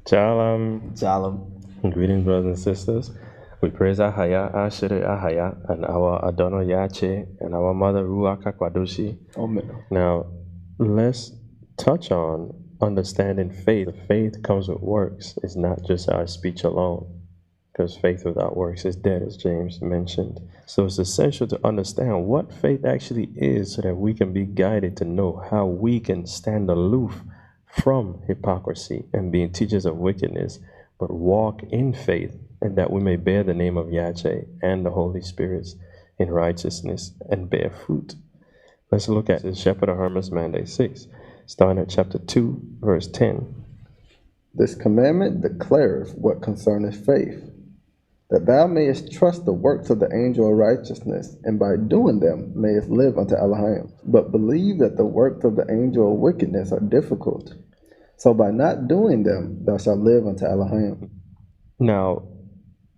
Shalom. Shalom. Greetings, brothers and sisters. We praise Ahayah Ashịrị Ahayah and our Adonai Yache and our mother Rụwaka Kwadoshi. Amen. Now, let's touch on understanding faith. Faith comes with works. It's not just our speech alone, because faith without works is dead, as James mentioned. So it's essential to understand what faith actually is so that we can be guided to know how we can stand aloof from hypocrisy and being teachers of wickedness, but walk in faith, and that we may bear the name of Yache and the Holy Spirits in righteousness and bear fruit. Let's look at the Shepherd of Hermas Mandate 6, starting at chapter 2, verse 10. This commandment declareth what concerneth faith, that thou mayest trust the works of the angel of righteousness, and by doing them mayest live unto Alahayim. But believe that the works of the angel of wickedness are difficult. So by not doing them, thou shalt live unto Alahayim. Now,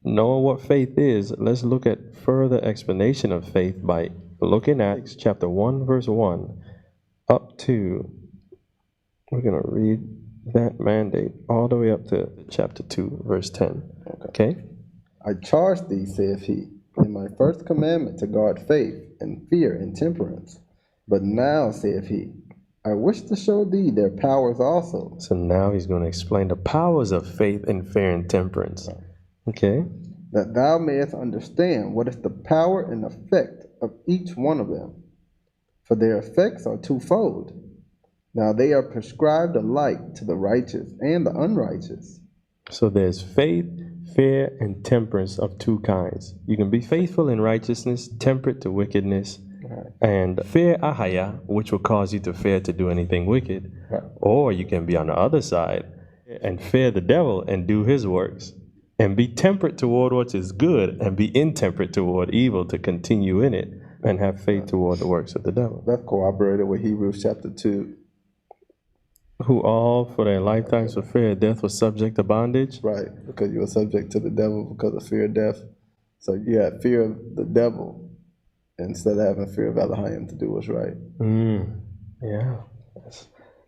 knowing what faith is, let's look at further explanation of faith by looking at chapter 1, verse 1, up to, we're going to read that mandate all the way up to chapter 2, verse 10. Okay? I charge thee, saith he, in my first commandment to guard faith and fear and temperance. But now, saith he, I wish to show thee their powers also. So now he's going to explain the powers of faith and fear and temperance. Okay? That thou mayest understand what is the power and effect of each one of them. For their effects are twofold. Now they are prescribed alike to the righteous and the unrighteous. So there's faith, fear, and temperance of two kinds. You can be faithful in righteousness, temperate to wickedness, and fear Ahayah, which will cause you to fear to do anything wicked. Or you can be on the other side and fear the devil and do his works, and be temperate toward what is good and be intemperate toward evil to continue in it, and have faith toward the works of the devil. That's corroborated with Hebrews chapter 2. Who all for their lifetimes for fear of death was subject to bondage. Right, because you were subject to the devil because of fear of death. So you had fear of the devil instead of having fear of Alahayim to do what's right. Yeah.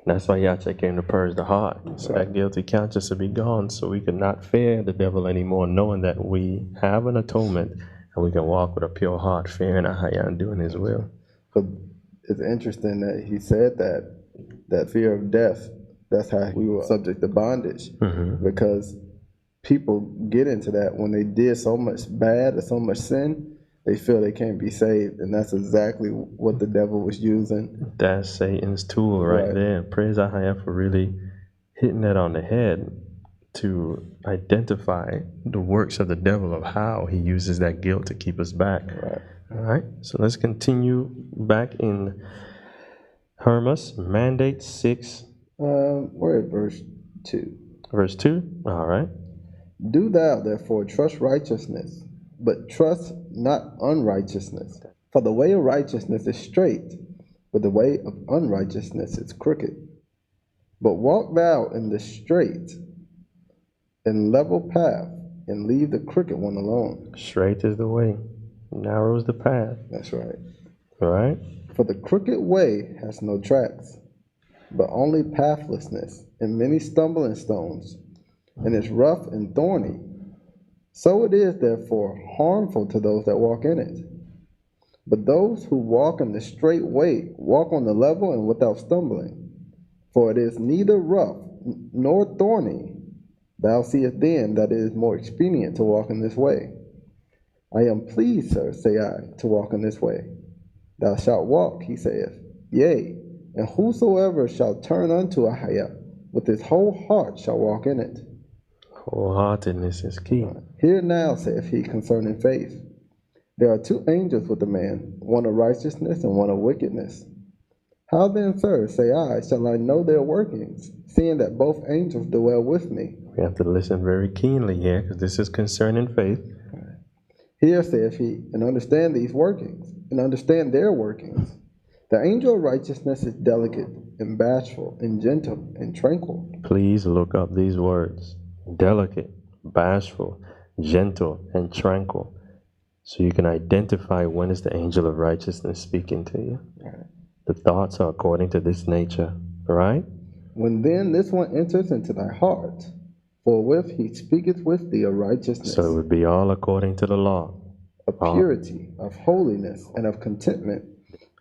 That's why Yache came to purge the heart, so that guilty conscience would be gone, so we could not fear the devil anymore, knowing that we have an atonement and we can walk with a pure heart, fearing Ahayah and doing his will. But it's interesting that he said that fear of death, that's how we were subject to bondage, because people get into that when they did so much bad or so much sin, they feel they can't be saved, and that's exactly what the devil was using. That's Satan's tool right there. Praise Ahayah for really hitting that on the head to identify the works of the devil, of how he uses that guilt to keep us back. All right, so let's continue back in Hermas, Mandate 6. We're at verse 2. Verse 2, all right. Do thou therefore trust righteousness, but trust not unrighteousness. For the way of righteousness is straight, but the way of unrighteousness is crooked. But walk thou in the straight and level path, and leave the crooked one alone. Straight is the way, narrow is the path. That's right. All right. For the crooked way has no tracks, but only pathlessness, and many stumbling stones, and is rough and thorny. So it is therefore harmful to those that walk in it. But those who walk in the straight way walk on the level and without stumbling. For it is neither rough nor thorny. Thou seest then that it is more expedient to walk in this way. I am pleased, sir, say I, to walk in this way. Thou shalt walk, he saith, yea, and whosoever shall turn unto Ahayah with his whole heart shall walk in it. Wholeheartedness is key. Hear now, saith he, concerning faith. There are two angels with a man, one of righteousness and one of wickedness. How then, sir, say I, shall I know their workings, seeing that both angels dwell with me? We have to listen very keenly here, because this is concerning faith. Here, saith he, and understand these workings, and understand their workings. The angel of righteousness is delicate, and bashful, and gentle, and tranquil. Please look up these words. Delicate, bashful, gentle, and tranquil. So you can identify when is the angel of righteousness speaking to you. Right. The thoughts are according to this nature, right? When then this one enters into thy heart, forthwith he speaketh with thee of righteousness, So it would be all according to the law. of purity, of holiness, and of contentment,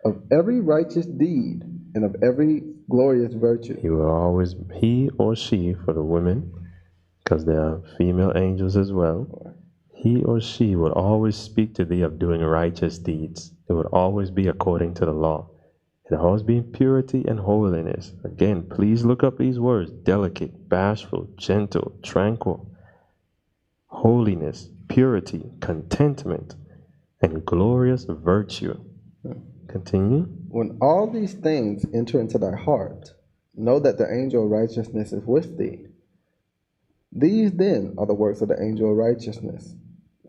of every righteous deed, and of every glorious virtue. He will always, he or she, for the women, because there are female angels as well, he or she would always speak to thee of doing righteous deeds. It would always be according to the law. It will always be in purity and holiness. Again, please look up these words: delicate, bashful, gentle, tranquil, holiness, purity, contentment, and glorious virtue. Continue. When all these things enter into thy heart, know that the angel of righteousness is with thee. These then are the works of the angel of righteousness.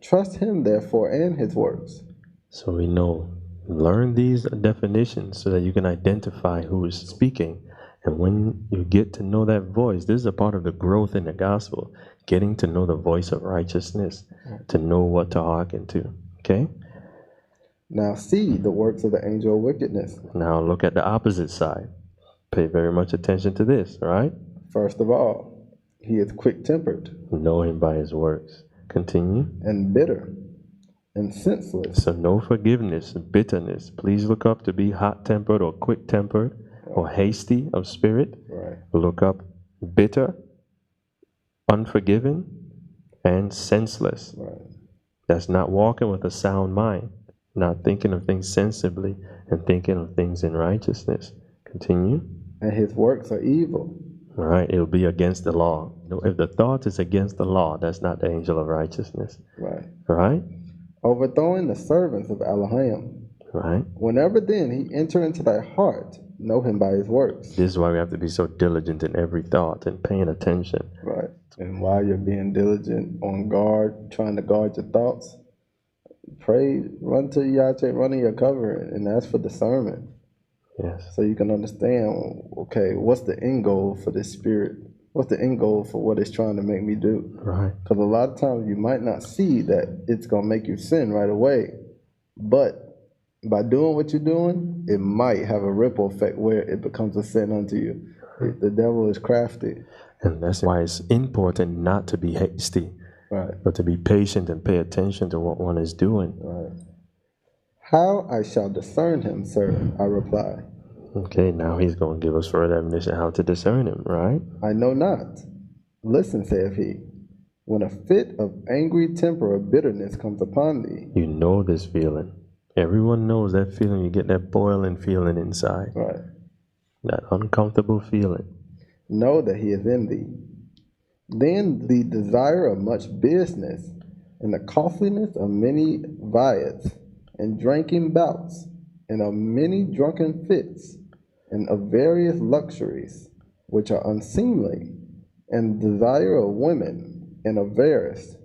Trust him therefore and his works. So we know. Learn these definitions so that you can identify who is speaking. And when you get to know that voice, this is a part of the growth in the gospel, getting to know the voice of righteousness, to know what to hearken to. Okay? Now see the works of the angel of wickedness. Now look at the opposite side. Pay very much attention to this, right? First of all, he is quick-tempered. Know him by his works. Continue. And bitter, and senseless. So no forgiveness, bitterness. Please look up to be hot-tempered or quick-tempered or hasty of spirit. Right. Look up bitter, unforgiving, and senseless. Right. That's not walking with a sound mind, not thinking of things sensibly and thinking of things in righteousness. Continue. And his works are evil. All right, it'll be against the law. If the thought is against the law, that's not the angel of righteousness. Right. All right? Overthrowing the servants of Alahayim. Right. Whenever then he enter into thy heart, know him by his works. This is why we have to be so diligent in every thought and paying attention. Right. And while you're being diligent, on guard, trying to guard your thoughts, pray, run to Yache, run in your cover, and ask for discernment. Yes. So you can understand, okay, what's the end goal for this spirit? What's the end goal for what it's trying to make me do? Right. Because a lot of times you might not see that it's going to make you sin right away. But by doing what you're doing, it might have a ripple effect where it becomes a sin unto you. The devil is crafty. And that's why it's important not to be hasty, Right. but to be patient and pay attention to what one is doing. Right. How I shall discern him, sir, I reply. Okay, now he's going to give us further admonition how to discern him, right? I know not. Listen, saith he, when a fit of angry temper or bitterness comes upon thee. You know this feeling. Everyone knows that feeling. You get that boiling feeling inside. Right. That uncomfortable feeling. Know that he is in thee. Then the desire of much business, and the costliness of many viats, and drinking bouts, and of many drunken fits, and of various luxuries, which are unseemly, and desire of women, and of avarice,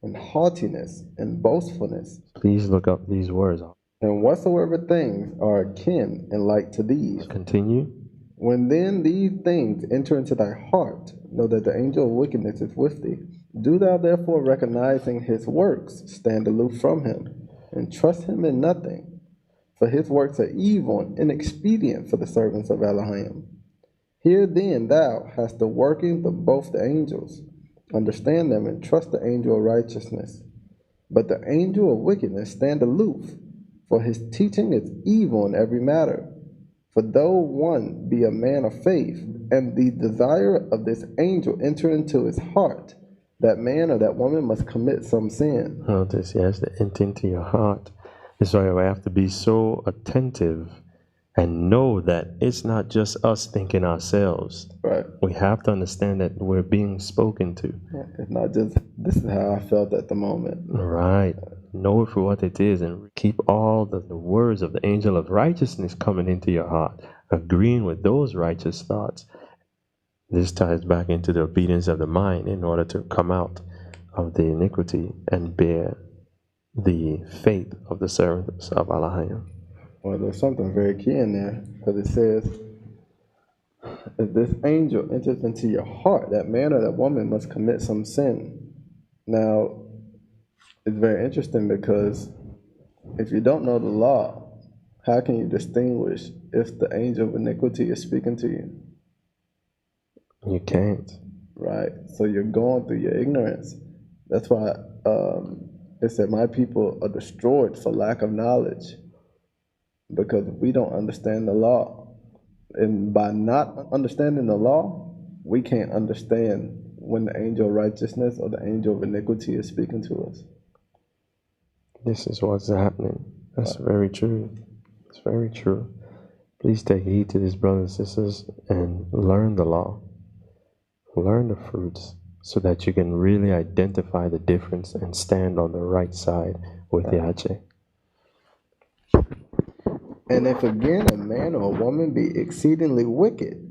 and haughtiness, and boastfulness. Please look up these words. And whatsoever things are akin and like to these. Continue. When then these things enter into thy heart, know that the angel of wickedness is with thee. Do thou therefore, recognizing his works, stand aloof from him, and trust him in nothing. For his works are evil and inexpedient for the servants of Alahayim. Here then thou hast the workings of both the angels. Understand them and trust the angel of righteousness. But the angel of wickedness stand aloof, for his teaching is evil in every matter. For though one be a man of faith, and the desire of this angel enter into his heart, that man or that woman must commit some sin. Notice, he has to enter into your heart. That's why we have to be so attentive and know that it's not just us thinking ourselves. Right. We have to understand that we're being spoken to. It's not just, this is how I felt at the moment. Right. know it for what it is, and keep all the words of the angel of righteousness coming into your heart, agreeing with those righteous thoughts. This ties back into the obedience of the mind in order to come out of the iniquity and bear the faith of the servants of Alahayim. Well, there's something very key in there, because it says, if this angel enters into your heart, that man or that woman must commit some sin. Now, it's very interesting because if you don't know the law, how can you distinguish if the angel of iniquity is speaking to you? You can't. Right. So you're going through your ignorance. That's why it said, my people are destroyed for lack of knowledge, because we don't understand the law. And by not understanding the law, we can't understand when the angel of righteousness or the angel of iniquity is speaking to us. This is what's happening. That's very true. It's very true. Please take heed to this, brothers and sisters, and learn the law. Learn the fruits so that you can really identify the difference and stand on the right side with Yache. And if again a man or a woman be exceedingly wicked,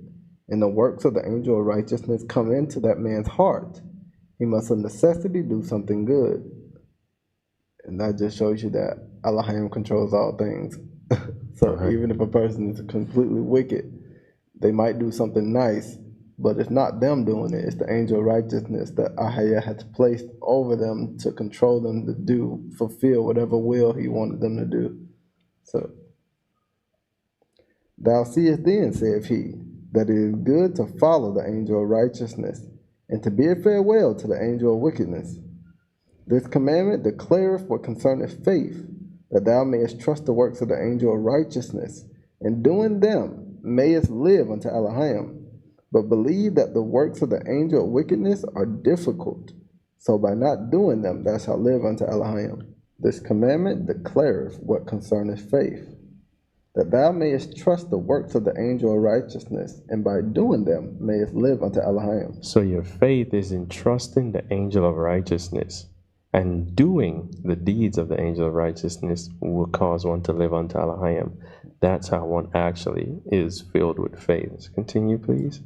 and the works of the angel of righteousness come into that man's heart, he must of necessity do something good. And that just shows you that Alahayim controls all things. So even if a person is completely wicked, they might do something nice, but it's not them doing it. It's the angel of righteousness that Ahayah has placed over them to control them to fulfill whatever will he wanted them to do. So, thou seest then, saith he, that it is good to follow the angel of righteousness, and to bid farewell to the angel of wickedness. This commandment declareth what concerneth faith, that thou mayest trust the works of the angel of righteousness, and doing them mayest live unto Alahayim. But believe that the works of the angel of wickedness are difficult, so by not doing them thou shalt live unto Alahayim. This commandment declareth what concerneth faith, that thou mayest trust the works of the angel of righteousness, and by doing them mayest live unto Alahayim. So your faith is in trusting the angel of righteousness, and doing the deeds of the angel of righteousness will cause one to live unto Alahayim. That's how one actually is filled with faith. Continue, please.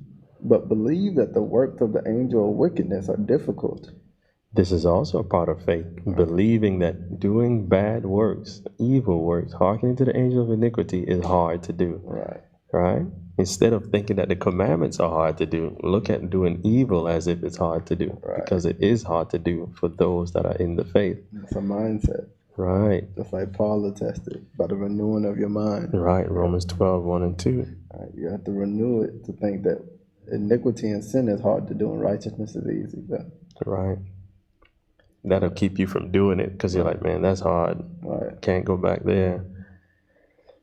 But believe that the works of the angel of wickedness are difficult. This is also a part of faith, believing that doing bad works, evil works, hearkening to the angel of iniquity is hard to do. Right? Instead of thinking that the commandments are hard to do, look at doing evil as if it's hard to do, because it is hard to do for those that are in the faith. It's a mindset. Right. Just like Paul attested, by the renewing of your mind. Right, Romans 12, 1 and 2. Right. You have to renew it to think that iniquity and sin is hard to do and righteousness is easy. Right. That'll keep you from doing it, because you're like, man, that's hard. Right. Can't go back there.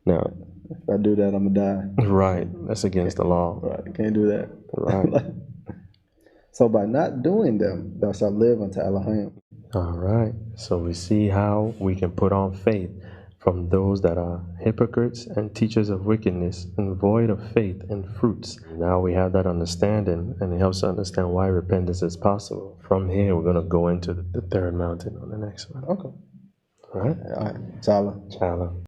Now, if I do that, I'm going to die. Right. That's against the law. Right. You can't do that. Right. So by not doing them, thou shalt live unto Alahayim. All right. So we see how we can put on faith from those that are hypocrites and teachers of wickedness and void of faith and fruits. Now we have that understanding, and it helps us understand why repentance is possible. From here, we're going to go into the third mountain on the next one. Okay. All right. All right. Chala.